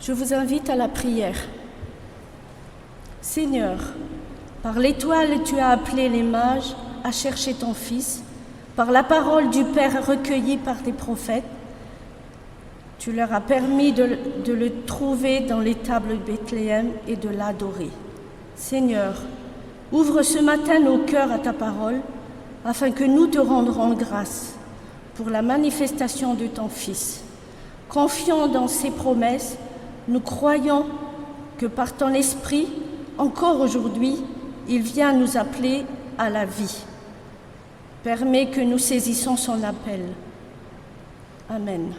Je vous invite à la prière. Seigneur, par l'étoile, tu as appelé les mages à chercher ton Fils. Par la parole du Père recueillie par tes prophètes, tu leur as permis de le trouver dans l'étable de Bethléem et de l'adorer. Seigneur, ouvre ce matin nos cœurs à ta parole, afin que nous te rendrons grâce pour la manifestation de ton Fils. Confiant dans ses promesses, nous croyons que par ton esprit, encore aujourd'hui, il vient nous appeler à la vie. Permets que nous saisissions son appel. Amen.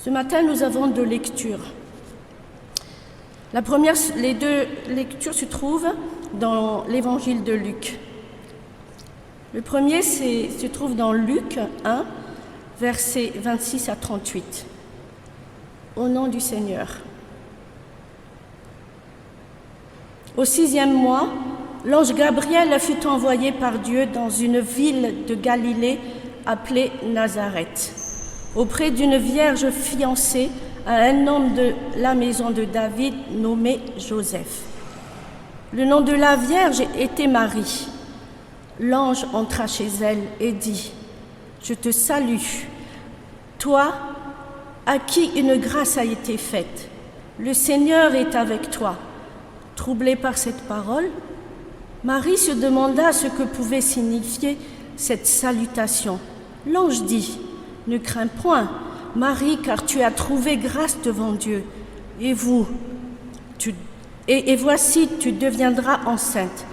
Ce matin, nous avons deux lectures. Les deux lectures se trouvent dans l'évangile de Luc. Le premier se trouve dans Luc 1, versets 26 à 38. Au nom du Seigneur. Au 6e mois, l'ange Gabriel fut envoyé par Dieu dans une ville de Galilée appelée Nazareth, auprès d'une vierge fiancée à un homme de la maison de David nommé Joseph. Le nom de la vierge était Marie. L'ange entra chez elle et dit : « Je te salue, toi à qui une grâce a été faite. Le Seigneur est avec toi. » Troublée par cette parole, Marie se demanda ce que pouvait signifier cette salutation. L'ange dit : « Ne crains point, Marie, car tu as trouvé grâce devant Dieu. Et voici, tu deviendras enceinte,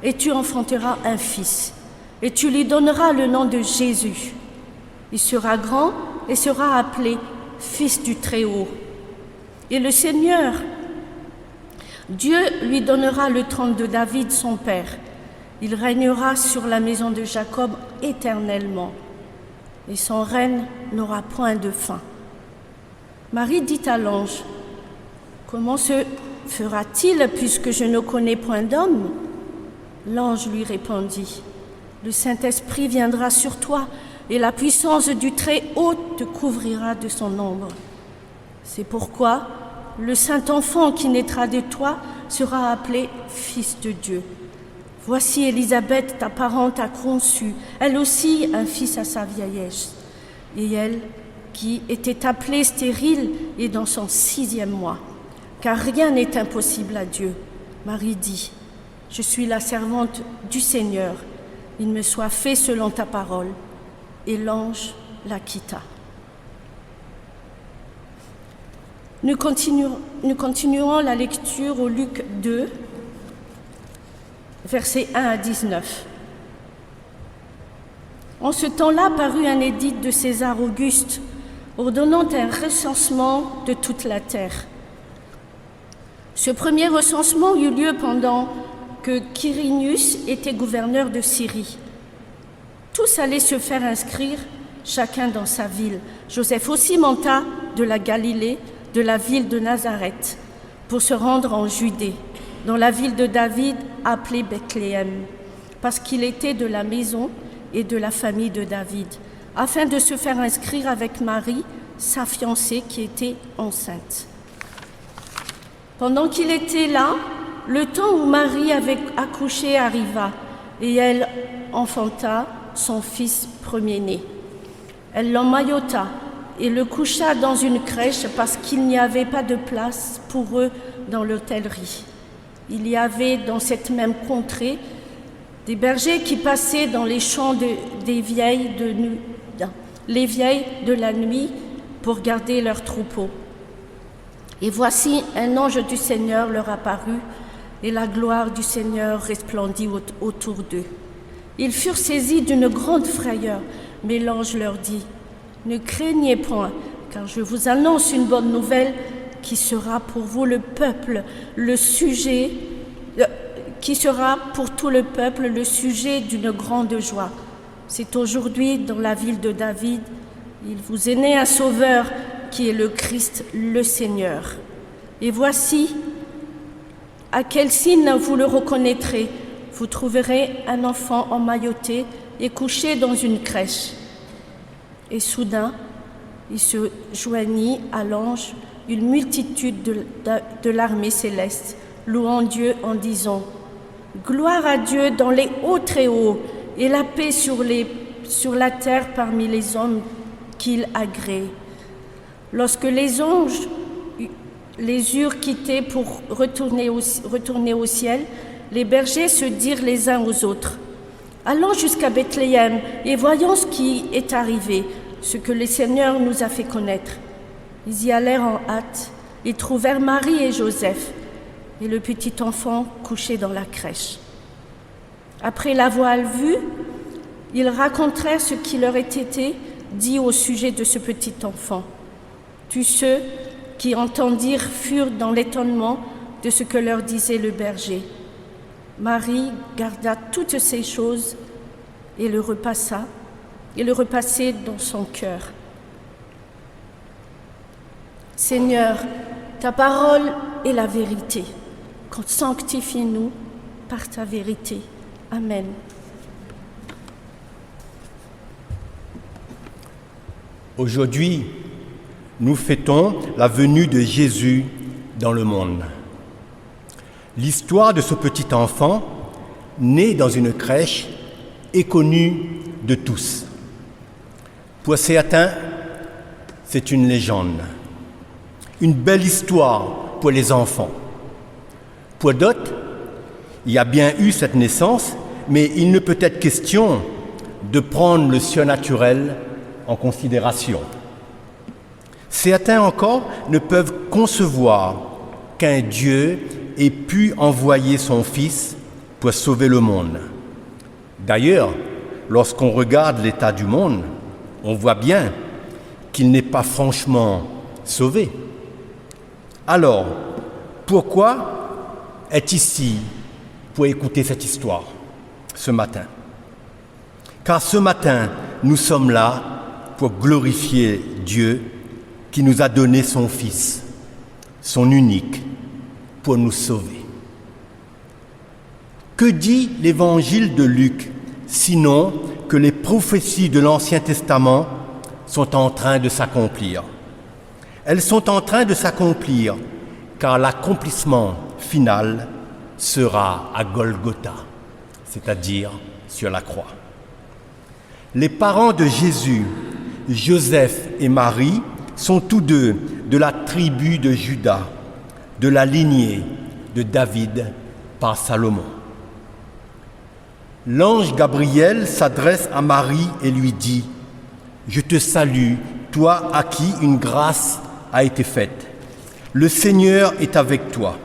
et tu enfanteras un fils, et tu lui donneras le nom de Jésus. Il sera grand et sera appelé Fils du Très-Haut. Et le Seigneur, Dieu lui donnera le trône de David, son père. Il régnera sur la maison de Jacob éternellement, et son règne n'aura point de fin. » Marie dit à l'ange : « Comment se fera-t-il puisque je ne connais point d'homme ?» L'ange lui répondit : « Le Saint-Esprit viendra sur toi, et la puissance du Très-Haut te couvrira de son ombre. C'est pourquoi le Saint-Enfant qui naîtra de toi sera appelé Fils de Dieu. Voici Élisabeth, ta parente, a conçu, elle aussi, un fils à sa vieillesse. Et elle, qui était appelée stérile, est dans son 6e mois. Car rien n'est impossible à Dieu. » Marie dit : « Je suis la servante du Seigneur, il me soit fait selon ta parole. » Et l'ange la quitta. Nous continuerons la lecture au Luc 2, versets 1 à 19. En ce temps-là parut un édit de César Auguste, ordonnant un recensement de toute la terre. Ce premier recensement eut lieu pendant que Quirinius était gouverneur de Syrie. Tous allaient se faire inscrire, chacun dans sa ville. Joseph aussi monta de la Galilée, de la ville de Nazareth, pour se rendre en Judée, dans la ville de David, appelée Bethléem, parce qu'il était de la maison et de la famille de David, afin de se faire inscrire avec Marie, sa fiancée, qui était enceinte. Pendant qu'il était là, le temps où Marie avait accouché arriva, et elle enfanta son fils premier-né. Elle l'emmaillota et le coucha dans une crèche parce qu'il n'y avait pas de place pour eux dans l'hôtellerie. Il y avait dans cette même contrée des bergers qui passaient dans les champs les vieilles de la nuit pour garder leurs troupeaux. Et voici, un ange du Seigneur leur apparut, et la gloire du Seigneur resplendit autour d'eux. Ils furent saisis d'une grande frayeur, mais l'ange leur dit : « Ne craignez point, car je vous annonce une bonne nouvelle qui sera pour vous qui sera pour tout le peuple le sujet d'une grande joie. C'est aujourd'hui, dans la ville de David, il vous est né un sauveur qui est le Christ, le Seigneur. Et voici, à quel signe vous le reconnaîtrez ? Vous trouverez un enfant emmailloté et couché dans une crèche. » Et soudain, il se joignit à l'ange une multitude de l'armée céleste, louant Dieu en disant « Gloire à Dieu dans les hauts très hauts, et la paix sur la terre parmi les hommes qu'il agrée. » Lorsque les anges les eurent quittés pour retourner au ciel, les bergers se dirent les uns aux autres « Allons jusqu'à Bethléem et voyons ce qui est arrivé, ce que le Seigneur nous a fait connaître. » Ils y allèrent en hâte et trouvèrent Marie et Joseph et le petit enfant couché dans la crèche. Après l'avoir vu, ils racontèrent ce qui leur était été dit au sujet de ce petit enfant. Tous ceux qui entendirent furent dans l'étonnement de ce que leur disait le berger. Marie garda toutes ces choses et le repassait dans son cœur. Seigneur, ta parole est la vérité. Sanctifie-nous par ta vérité. Amen. Aujourd'hui, nous fêtons la venue de Jésus dans le monde. L'histoire de ce petit enfant, né dans une crèche, est connue de tous. Pour certains, c'est une légende, une belle histoire pour les enfants. Pour d'autres, il y a bien eu cette naissance, mais il ne peut être question de prendre le surnaturel en considération. Certains encore ne peuvent concevoir qu'un Dieu ait pu envoyer son Fils pour sauver le monde. D'ailleurs, lorsqu'on regarde l'état du monde, on voit bien qu'il n'est pas franchement sauvé. Alors, pourquoi est ici pour écouter cette histoire ce matin? Car ce matin, nous sommes là pour glorifier Dieu qui nous a donné son Fils, son unique, pour nous sauver. Que dit l'évangile de Luc, sinon que les prophéties de l'Ancien Testament sont en train de s'accomplir? Elles sont en train de s'accomplir car l'accomplissement final sera à Golgotha, c'est-à-dire sur la croix. Les parents de Jésus, Joseph et Marie, sont tous deux de la tribu de Juda, de la lignée de David par Salomon. L'ange Gabriel s'adresse à Marie et lui dit « Je te salue, toi à qui une grâce a été faite. Le Seigneur est avec toi. »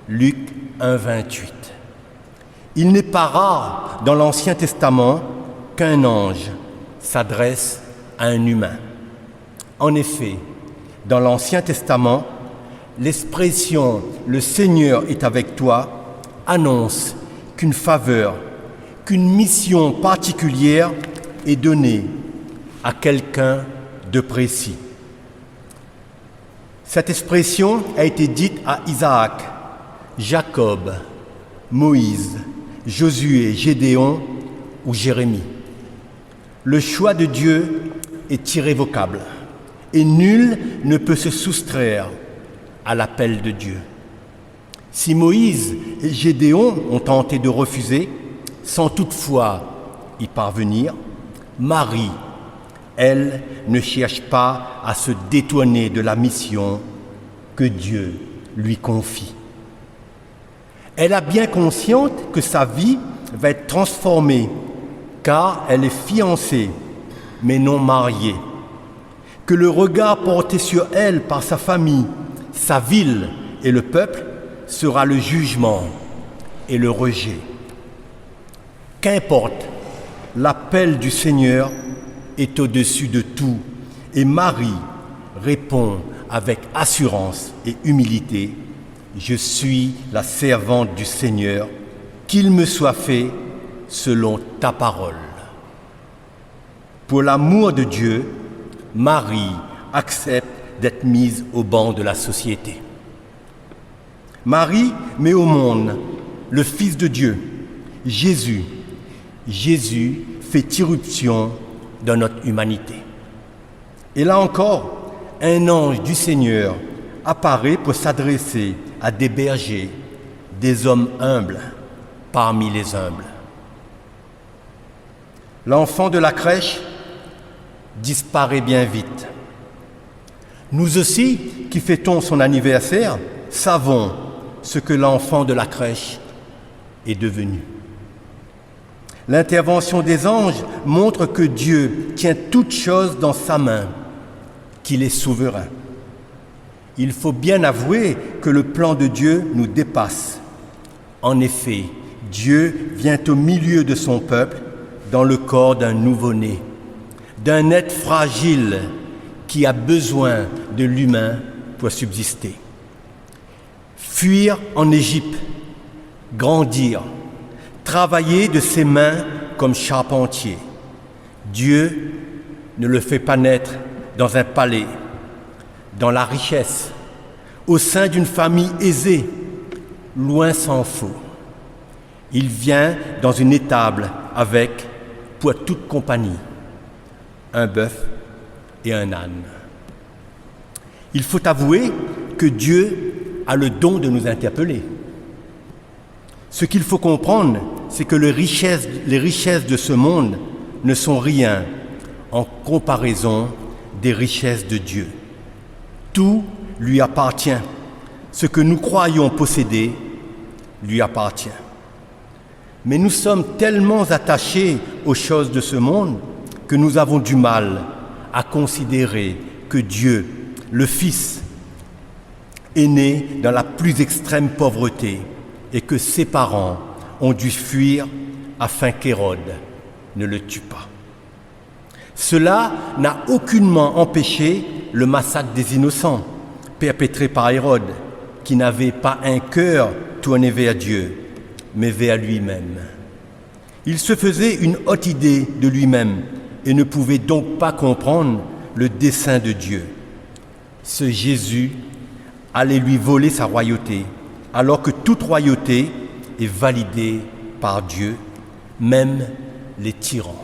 Luc 1, 28. Il n'est pas rare dans l'Ancien Testament qu'un ange s'adresse à un humain. En effet, dans l'Ancien Testament, l'expression « Le Seigneur est avec toi » annonce qu'une faveur, qu'une mission particulière est donnée à quelqu'un de précis. Cette expression a été dite à Isaac, Jacob, Moïse, Josué, Gédéon ou Jérémie. Le choix de Dieu est irrévocable et nul ne peut se soustraire à l'appel de Dieu. Si Moïse et Gédéon ont tenté de refuser, sans toutefois y parvenir, Marie, elle, ne cherche pas à se détourner de la mission que Dieu lui confie. Elle a bien conscience que sa vie va être transformée, car elle est fiancée, mais non mariée, que le regard porté sur elle par sa famille, sa ville et le peuple sera le jugement et le rejet. Qu'importe, l'appel du Seigneur est au-dessus de tout, et Marie répond avec assurance et humilité « Je suis la servante du Seigneur, qu'il me soit fait selon ta parole. » Pour l'amour de Dieu, Marie accepte d'être mise au banc de la société. Marie met au monde le Fils de Dieu, Jésus. Jésus fait irruption dans notre humanité. Et là encore, un ange du Seigneur apparaît pour s'adresser à des bergers, des hommes humbles parmi les humbles. L'enfant de la crèche disparaît bien vite. Nous aussi, qui fêtons son anniversaire, savons ce que l'enfant de la crèche est devenu. L'intervention des anges montre que Dieu tient toutes choses dans sa main, qu'il est souverain. Il faut bien avouer que le plan de Dieu nous dépasse. En effet, Dieu vient au milieu de son peuple dans le corps d'un nouveau-né, d'un être fragile qui a besoin de l'humain pour subsister. Fuir en Égypte, grandir, travailler de ses mains comme charpentier. Dieu ne le fait pas naître dans un palais, dans la richesse, au sein d'une famille aisée, loin s'en faut. Il vient dans une étable avec, pour toute compagnie, un bœuf et un âne. Il faut avouer que Dieu a le don de nous interpeller. Ce qu'il faut comprendre, c'est que les richesses de ce monde ne sont rien en comparaison des richesses de Dieu. Tout lui appartient. Ce que nous croyons posséder lui appartient. Mais nous sommes tellement attachés aux choses de ce monde que nous avons du mal à considérer que Dieu, le Fils, est né dans la plus extrême pauvreté et que ses parents ont dû fuir afin qu'Hérode ne le tue pas. Cela n'a aucunement empêché le massacre des innocents perpétré par Hérode, qui n'avait pas un cœur tourné vers Dieu, mais vers lui-même. Il se faisait une haute idée de lui-même et ne pouvait donc pas comprendre le dessein de Dieu. Ce Jésus allait lui voler sa royauté, alors que toute royauté est validée par Dieu, même les tyrans.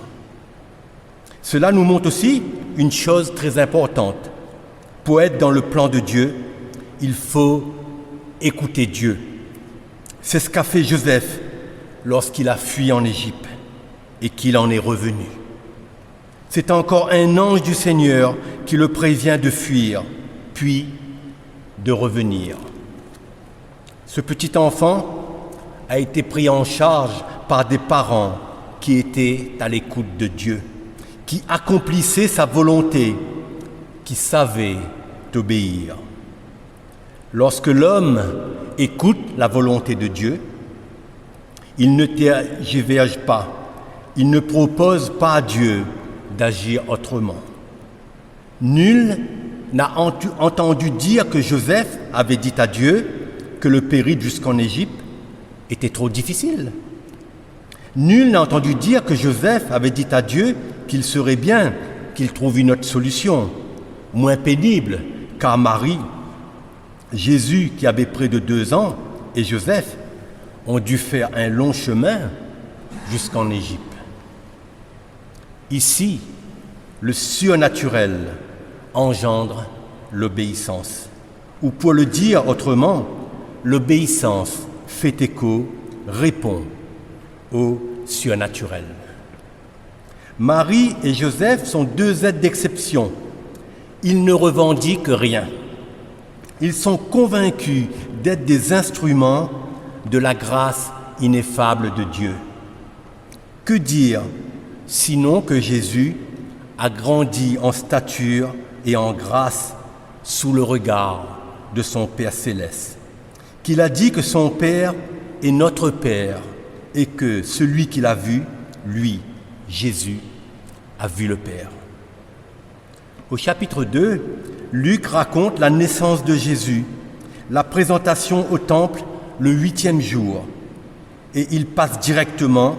Cela nous montre aussi une chose très importante. Pour être dans le plan de Dieu, il faut écouter Dieu. C'est ce qu'a fait Joseph lorsqu'il a fui en Égypte et qu'il en est revenu. C'est encore un ange du Seigneur qui le prévient de fuir, puis de revenir. Ce petit enfant a été pris en charge par des parents qui étaient à l'écoute de Dieu, qui accomplissaient sa volonté, qui savaient obéir. Lorsque l'homme écoute la volonté de Dieu, il ne tergiverse pas, il ne propose pas à Dieu d'agir autrement. Nul n'a entendu dire que Joseph avait dit à Dieu que le périple jusqu'en Égypte était trop difficile. Nul n'a entendu dire que Joseph avait dit à Dieu qu'il serait bien qu'il trouve une autre solution, moins pénible, car Marie, Jésus, qui avait près de 2 ans, et Joseph ont dû faire un long chemin jusqu'en Égypte. Ici, le surnaturel engendre l'obéissance. Ou pour le dire autrement, l'obéissance fait écho, répond au surnaturel. Marie et Joseph sont 2 êtres d'exception. Ils ne revendiquent rien. Ils sont convaincus d'être des instruments de la grâce ineffable de Dieu. Que dire sinon que Jésus a grandi en stature et en grâce sous le regard de son Père céleste, qu'il a dit que son Père est notre Père et que celui qu'il a vu, lui, Jésus, a vu le Père. Au chapitre 2, Luc raconte la naissance de Jésus, la présentation au temple le 8e jour, et il passe directement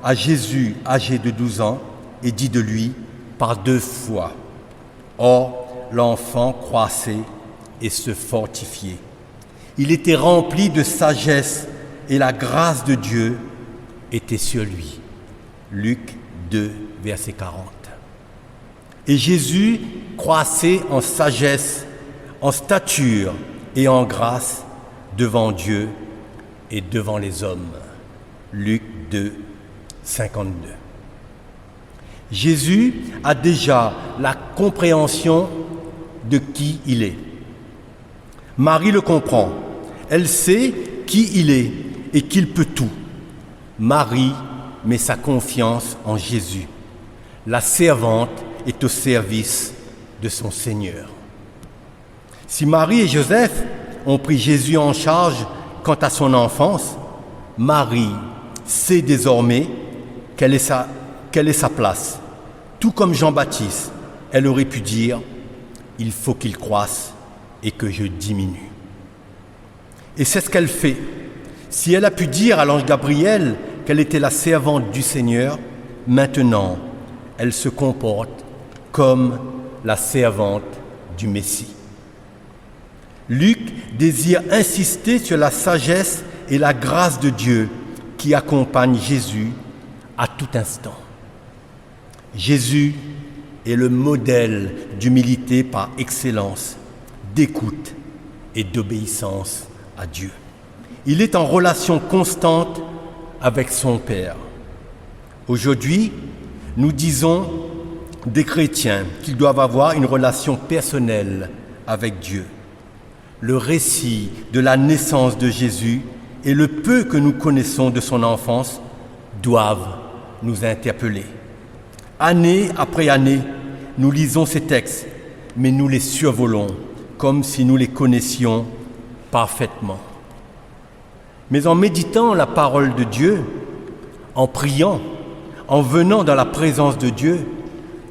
à Jésus âgé de 12 ans et dit de lui par 2 fois. Or, l'enfant croissait et se fortifiait. Il était rempli de sagesse et la grâce de Dieu était sur lui. Luc 2, verset 40. Et Jésus croissait en sagesse, en stature et en grâce devant Dieu et devant les hommes. Luc 2, 52. Jésus a déjà la compréhension de qui il est. Marie le comprend. Elle sait qui il est et qu'il peut tout. Marie met sa confiance en Jésus. La servante est au service de son Seigneur. Si Marie et Joseph ont pris Jésus en charge quant à son enfance, Marie sait désormais quelle est sa place. Tout comme Jean-Baptiste, elle aurait pu dire « Il faut qu'il croisse et que je diminue ». Et c'est ce qu'elle fait. Si elle a pu dire à l'ange Gabriel qu'elle était la servante du Seigneur, maintenant, elle se comporte comme la servante du Messie. Luc désire insister sur la sagesse et la grâce de Dieu qui accompagnent Jésus à tout instant. Jésus est le modèle d'humilité par excellence, d'écoute et d'obéissance à Dieu. Il est en relation constante avec son Père. Aujourd'hui, nous disons des chrétiens qu'ils doivent avoir une relation personnelle avec Dieu. Le récit de la naissance de Jésus et le peu que nous connaissons de son enfance doivent nous interpeller. Année après année, nous lisons ces textes, mais nous les survolons comme si nous les connaissions parfaitement. Mais en méditant la parole de Dieu, en priant, en venant dans la présence de Dieu,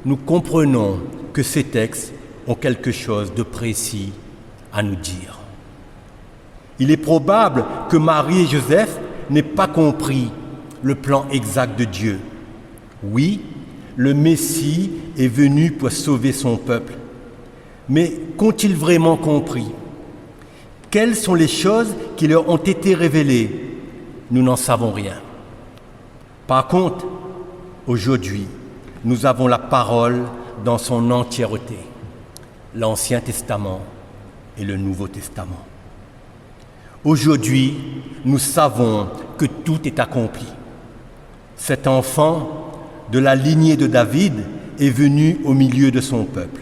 nous comprenons que ces textes ont quelque chose de précis à nous dire. Il est probable que Marie et Joseph n'aient pas compris le plan exact de Dieu. Oui, le Messie est venu pour sauver son peuple. Mais qu'ont-ils vraiment compris? Quelles sont les choses qui leur ont été révélées? Nous n'en savons rien. Par contre, aujourd'hui, nous avons la parole dans son entièreté, l'Ancien Testament et le Nouveau Testament. Aujourd'hui, nous savons que tout est accompli. Cet enfant de la lignée de David est venu au milieu de son peuple.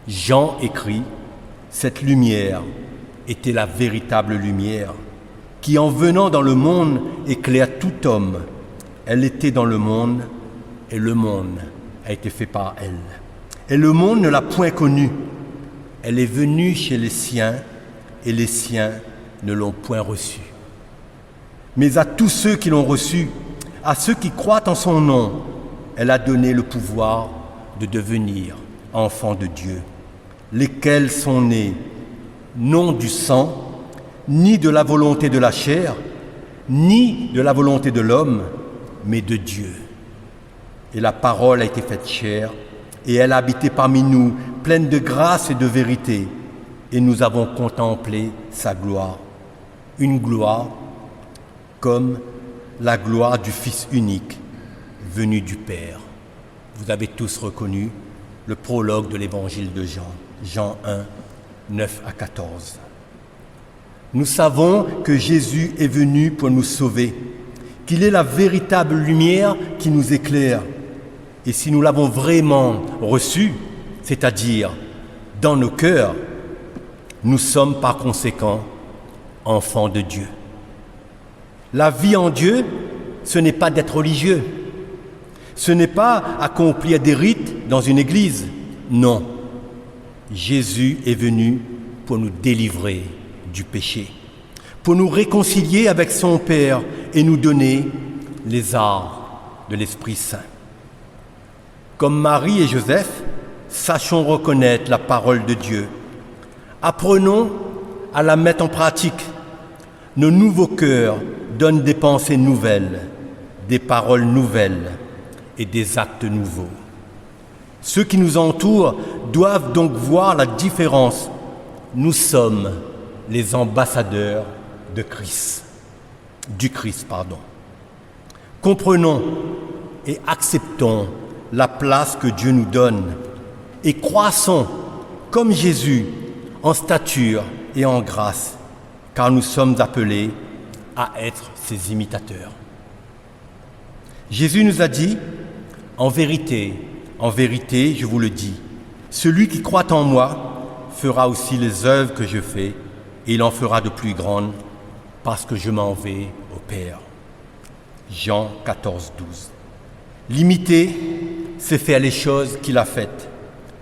Jean écrit, cette lumière était la véritable lumière qui, en venant dans le monde, éclaire tout homme. Elle était dans le monde et le monde a été fait par elle. Et le monde ne l'a point connue. Elle est venue chez les siens et les siens ne l'ont point reçue. Mais à tous ceux qui l'ont reçue, à ceux qui croient en son nom, elle a donné le pouvoir de devenir enfants de Dieu, lesquels sont nés non du sang, ni de la volonté de la chair, ni de la volonté de l'homme, mais de Dieu. Et la parole a été faite chair, et elle a habité parmi nous, pleine de grâce et de vérité, et nous avons contemplé sa gloire. Une gloire comme la gloire du Fils unique, venu du Père. Vous avez tous reconnu le prologue de l'évangile de Jean, Jean 1, 9 à 14. Nous savons que Jésus est venu pour nous sauver, qu'il est la véritable lumière qui nous éclaire. Et si nous l'avons vraiment reçu, c'est-à-dire dans nos cœurs, nous sommes par conséquent enfants de Dieu. La vie en Dieu, ce n'est pas d'être religieux. Ce n'est pas accomplir des rites dans une église. Non. Jésus est venu pour nous délivrer du péché, pour nous réconcilier avec son Père et nous donner les arts de l'Esprit Saint. Comme Marie et Joseph, sachons reconnaître la parole de Dieu. Apprenons à la mettre en pratique. Nos nouveaux cœurs donnent des pensées nouvelles, des paroles nouvelles et des actes nouveaux. Ceux qui nous entourent doivent donc voir la différence. Nous sommes les ambassadeurs du Christ. Comprenons et acceptons la place que Dieu nous donne et croissons comme Jésus en stature et en grâce, car nous sommes appelés à être ses imitateurs. Jésus nous a dit, en vérité, je vous le dis, celui qui croit en moi fera aussi les œuvres que je fais, et il en fera de plus grandes, parce que je m'en vais au Père. Jean 14, 12. L'imiter, c'est faire les choses qu'il a faites.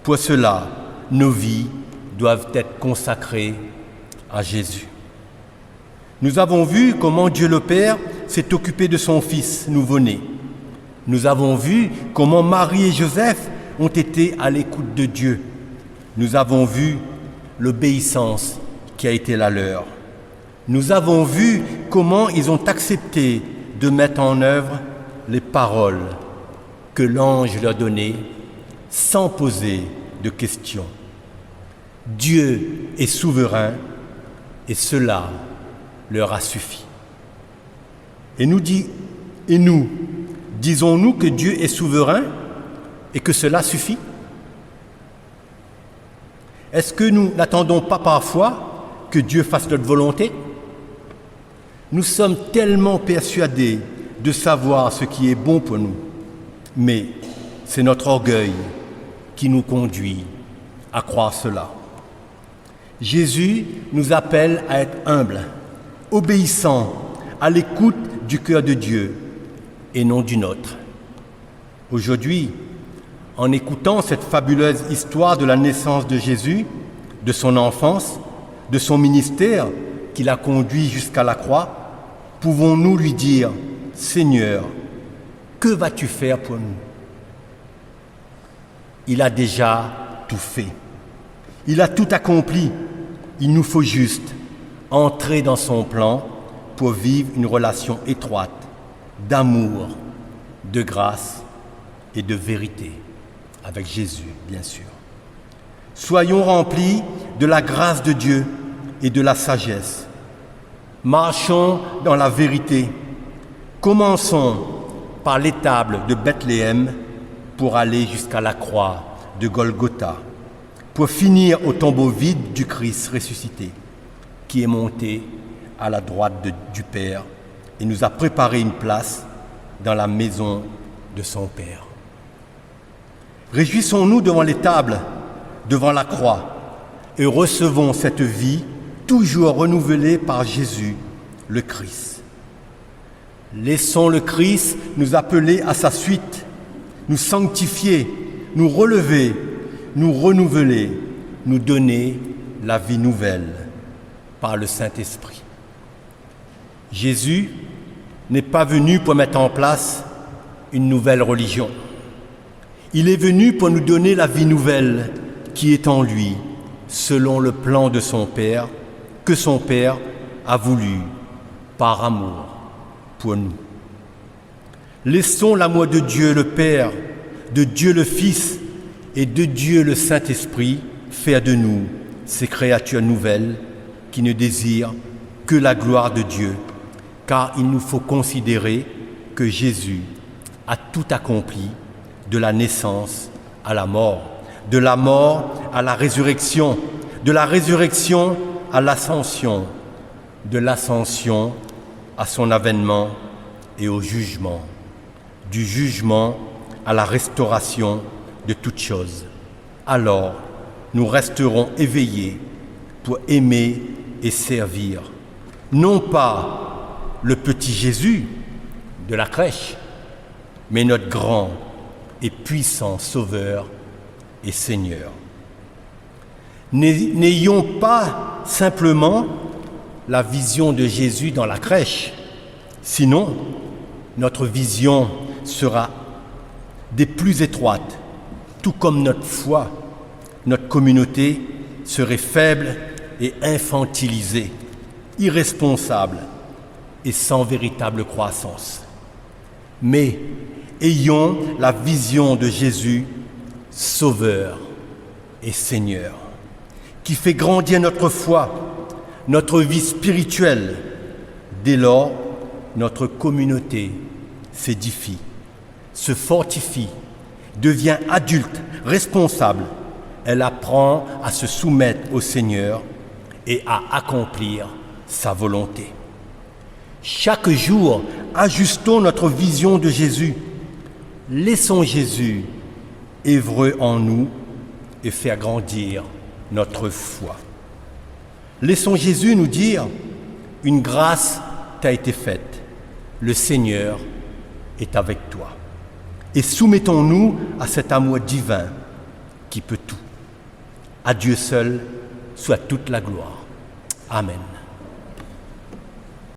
Pour cela, nos vies doivent être consacrées à Jésus. Nous avons vu comment Dieu le Père s'est occupé de son Fils nouveau-né. Nous avons vu comment Marie et Joseph ont été à l'écoute de Dieu. Nous avons vu l'obéissance qui a été la leur. Nous avons vu comment ils ont accepté de mettre en œuvre les paroles que l'ange leur donnait sans poser de questions. Dieu est souverain et cela leur a suffi. Et nous, disons-nous que Dieu est souverain et que cela suffit? Est-ce que nous n'attendons pas parfois que Dieu fasse notre volonté? Nous sommes tellement persuadés de savoir ce qui est bon pour nous, mais c'est notre orgueil qui nous conduit à croire cela. Jésus nous appelle à être humbles, obéissants, à l'écoute du cœur de Dieu et non du nôtre. Aujourd'hui, en écoutant cette fabuleuse histoire de la naissance de Jésus, de son enfance, de son ministère qui l'a conduit jusqu'à la croix, pouvons-nous lui dire « Seigneur, que vas-tu faire pour nous ?» Il a déjà tout fait. Il a tout accompli. Il nous faut juste entrer dans son plan pour vivre une relation étroite d'amour, de grâce et de vérité avec Jésus, bien sûr. Soyons remplis de la grâce de Dieu et de la sagesse. Marchons dans la vérité. Commençons par l'étable de Bethléem pour aller jusqu'à la croix de Golgotha, pour finir au tombeau vide du Christ ressuscité, qui est monté à la droite du Père et nous a préparé une place dans la maison de son Père. Réjouissons-nous devant les tables, devant la croix, et recevons cette vie toujours renouvelée par Jésus, le Christ. Laissons le Christ nous appeler à sa suite, nous sanctifier, nous relever, nous renouveler, nous donner la vie nouvelle par le Saint-Esprit. Jésus n'est pas venu pour mettre en place une nouvelle religion. Il est venu pour nous donner la vie nouvelle qui est en lui, selon le plan de son Père, que son Père a voulu par amour pour nous. Laissons l'amour de Dieu le Père, de Dieu le Fils et de Dieu le Saint-Esprit faire de nous ces créatures nouvelles qui ne désirent que la gloire de Dieu, car il nous faut considérer que Jésus a tout accompli de la naissance à la mort, de la mort à la résurrection, de la résurrection à l'ascension, de l'ascension à son avènement et au jugement, du jugement à la restauration de toutes choses. Alors, nous resterons éveillés pour aimer et servir, non pas le petit Jésus de la crèche, mais notre grand et puissant Sauveur et Seigneur. N'ayons pas simplement la vision de Jésus dans la crèche, sinon notre vision sera des plus étroites, tout comme notre foi, notre communauté serait faible et infantilisée, irresponsable et sans véritable croissance. Mais ayons la vision de Jésus, Sauveur et Seigneur, qui fait grandir notre foi, notre vie spirituelle. Dès lors, notre communauté s'édifie, se fortifie devient adulte, responsable, elle apprend à se soumettre au Seigneur et à accomplir sa volonté. Chaque jour, ajustons notre vision de Jésus. Laissons Jésus œuvrer en nous et faire grandir notre foi. Laissons Jésus nous dire « Une grâce t'a été faite, le Seigneur est avec toi ». Et soumettons-nous à cet amour divin qui peut tout. À Dieu seul soit toute la gloire. Amen.